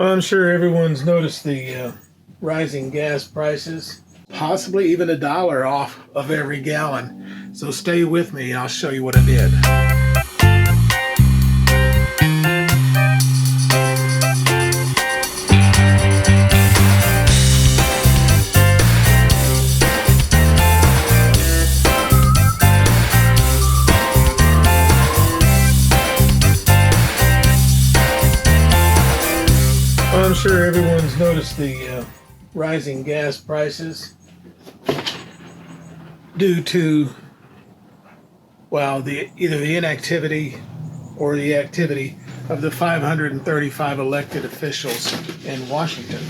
Well, I'm sure everyone's noticed the rising gas prices, possibly even $1 off of every gallon. So stay with me, I'll show you what I did. Well, I'm sure everyone's noticed the rising gas prices due to, well, either the inactivity or the activity of the 535 elected officials in Washington.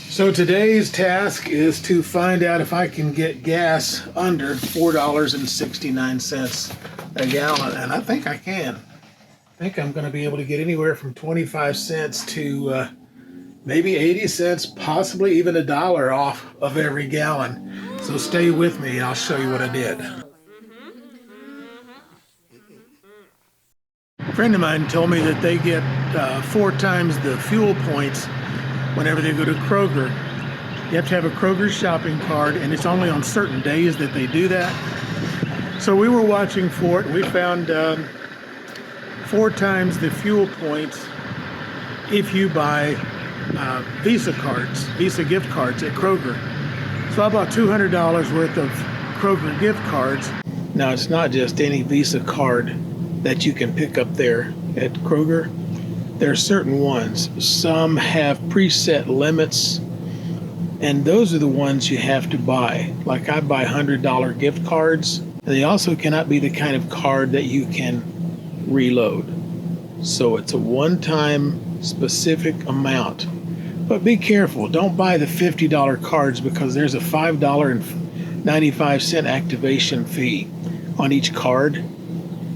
So today's task is to find out if I can get gas under $4.69 a gallon, and I think I can. I think I'm going to be able to get anywhere from 25 cents to maybe 80 cents, possibly even $1 off of every gallon. So stay with me, I'll show you what I did. A friend of mine told me that they get 4 times the fuel points whenever they go to Kroger. You have to have a Kroger shopping card, and it's only on certain days that they do that. So we were watching for it, and we found 4 times the fuel points if you buy Visa gift cards at Kroger. So I bought $200 worth of Kroger gift cards. Now, it's not just any Visa card that you can pick up there at Kroger. There are certain ones. Some have preset limits, and those are the ones you have to buy. Like I buy $100 gift cards. They also cannot be the kind of card that you can reload. So it's a one-time specific amount. But be careful, don't buy the $50 cards because there's a $5.95 activation fee on each card.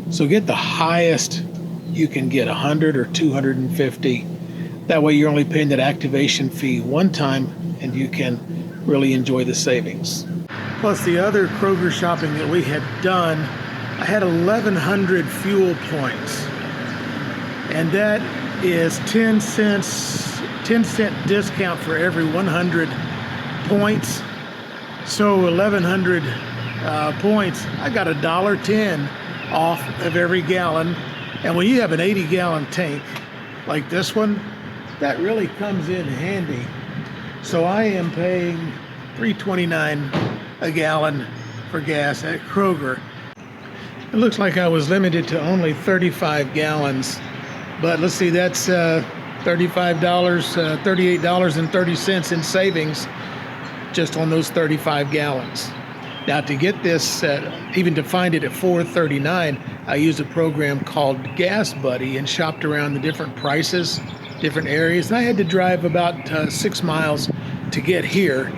So get the highest you can get, 100 or 250. That way you're only paying that activation fee one time and you can really enjoy the savings. Plus the other Kroger shopping that we had done, I had 1,100 fuel points. And that is 10 cent discount for every 100 points. So 1,100 points, I got $1.10 off of every gallon. And when you have an 80-gallon tank like this one, that really comes in handy. So I am paying $3.29 a gallon for gas at Kroger. It looks like I was limited to only 35 gallons. But let's see, that's $38.30 in savings just on those 35 gallons. Now to get this, even to find it at $4.39, I used a program called Gas Buddy and shopped around the different prices, different areas. And I had to drive about 6 miles to get here.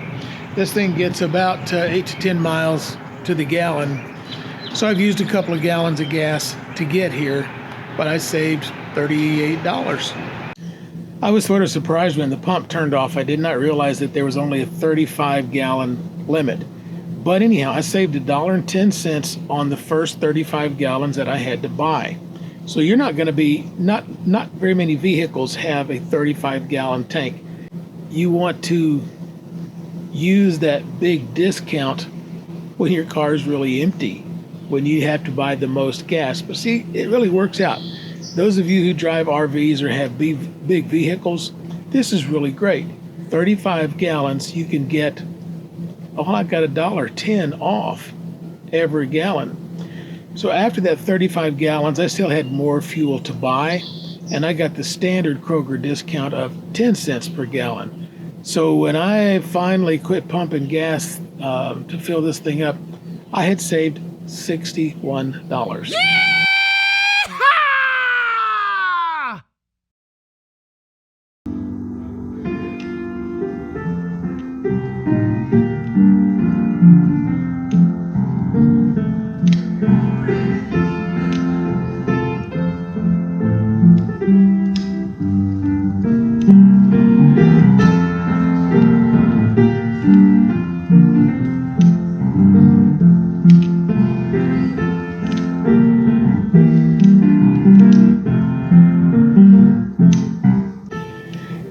This thing gets about 8 to 10 miles to the gallon. So I've used a couple of gallons of gas to get here, but I saved $38. I was sort of surprised when the pump turned off. I did not realize that there was only a 35-gallon limit. But anyhow, I saved $1.10 on the first 35 gallons that I had to buy. So you're not going to be, not very many vehicles have a 35-gallon tank. You want to use that big discount when your car is really empty, when you have to buy the most gas. But see, it really works out. Those of you who drive RVs or have big vehicles, this is really great. 35 gallons, you can get, I got $1.10 off every gallon. So after that 35 gallons, I still had more fuel to buy, and I got the standard Kroger discount of 10 cents per gallon. So when I finally quit pumping gas to fill this thing up, I had saved $61. Yeah!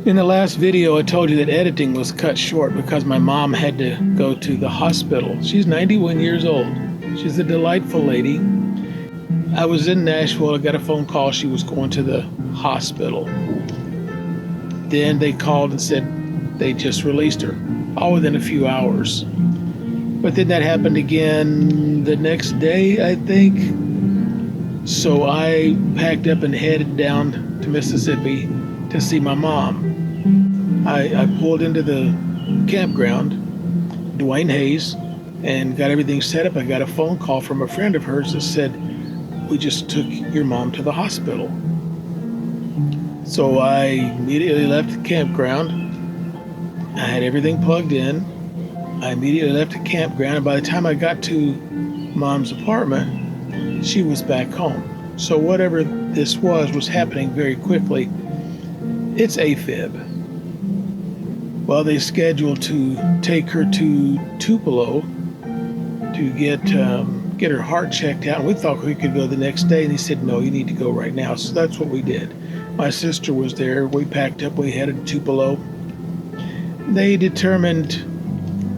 In the last video, I told you that editing was cut short because my mom had to go to the hospital. She's 91 years old. She's a delightful lady. I was in Nashville. I got a phone call. She was going to the hospital. Then they called and said they just released her, all within a few hours. But then that happened again the next day, I think. So I packed up and headed down to Mississippi to see my mom. I pulled into the campground, Dwayne Hayes, and got everything set up. I got a phone call from a friend of hers that said, "We just took your mom to the hospital." So I immediately left the campground. I had everything plugged in. I immediately left the campground, and by the time I got to Mom's apartment, she was back home. So whatever this was happening very quickly. It's AFib. Well, they scheduled to take her to Tupelo to get her heart checked out. And we thought we could go the next day, and they said, "No, you need to go right now." So that's what we did. My sister was there. We packed up. We headed to Tupelo. They determined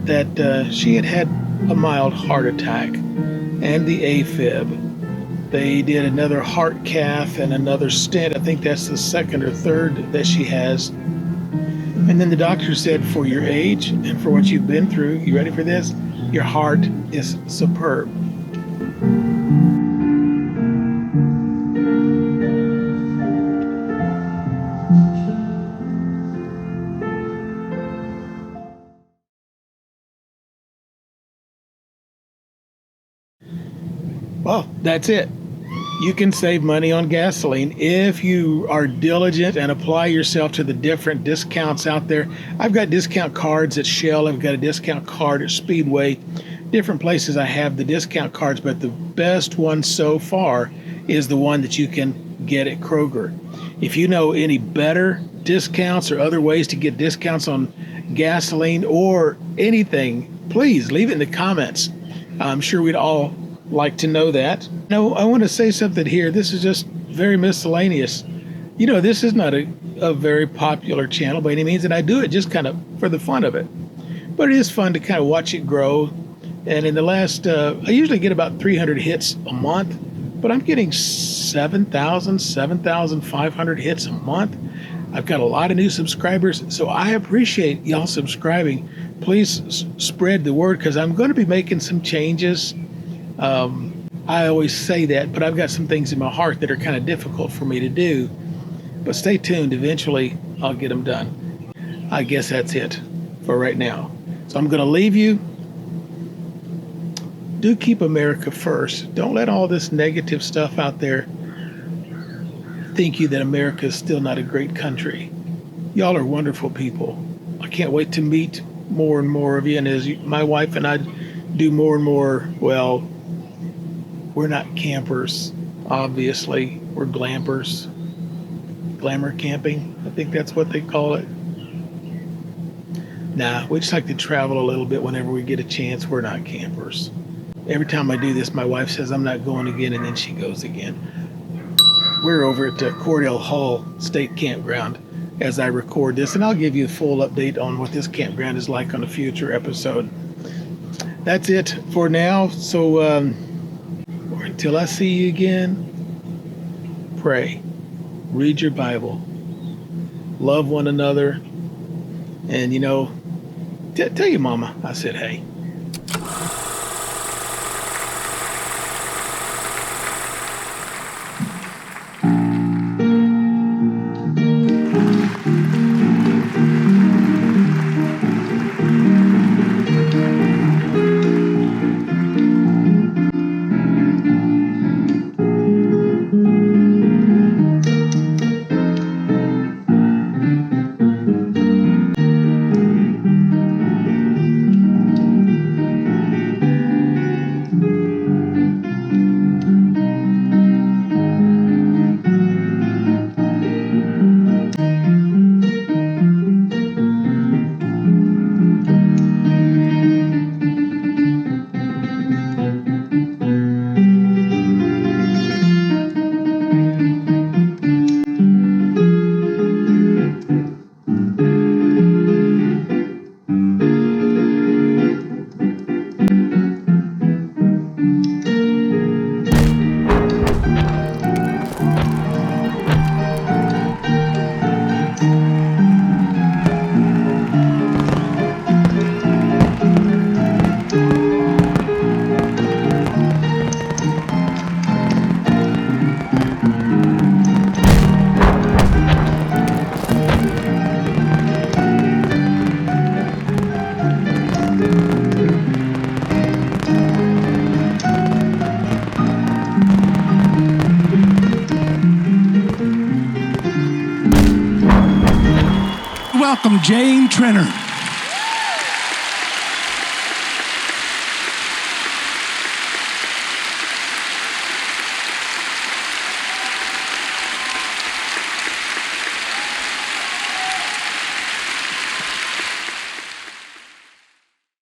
that she had a mild heart attack and the AFib. They did another heart cath and another stent. I think that's the second or third that she has. And then the doctor said, for your age and for what you've been through, you ready for this? Your heart is superb. Well, that's it. You can save money on gasoline if you are diligent and apply yourself to the different discounts out there. I've got discount cards at Shell. I've got a discount card at Speedway. Different places I have the discount cards, but the best one so far is the one that you can get at Kroger. If you know any better discounts or other ways to get discounts on gasoline or anything, please leave it in the comments. I'm sure we'd all like to know that. Now, I want to say something here. This is just very miscellaneous. You know, this is not a very popular channel by any means, and I do it just kind of for the fun of it. But it is fun to kind of watch it grow. And in the last, I usually get about 300 hits a month, but I'm getting 7,000, 7,500 hits a month. I've got a lot of new subscribers, so I appreciate y'all subscribing. Please spread the word, because I'm going to be making some changes. I always say that, but I've got some things in my heart that are kind of difficult for me to do. But stay tuned. Eventually, I'll get them done. I guess that's it for right now. So I'm going to leave you. Do keep America first. Don't let all this negative stuff out there think you that America is still not a great country. Y'all are wonderful people. I can't wait to meet more and more of you. And as my wife and I do more and more, well, we're not campers, obviously. We're glampers. Glamour camping, I think that's what they call it. Nah, we just like to travel a little bit whenever we get a chance. We're not campers. Every time I do this, my wife says, "I'm not going again," and then she goes again. We're over at Cordell Hall State Campground as I record this, and I'll give you a full update on what this campground is like on a future episode. That's it for now. So until I see you again, pray, read your Bible, love one another, and tell your mama I said hey. welcome Jane Trenner.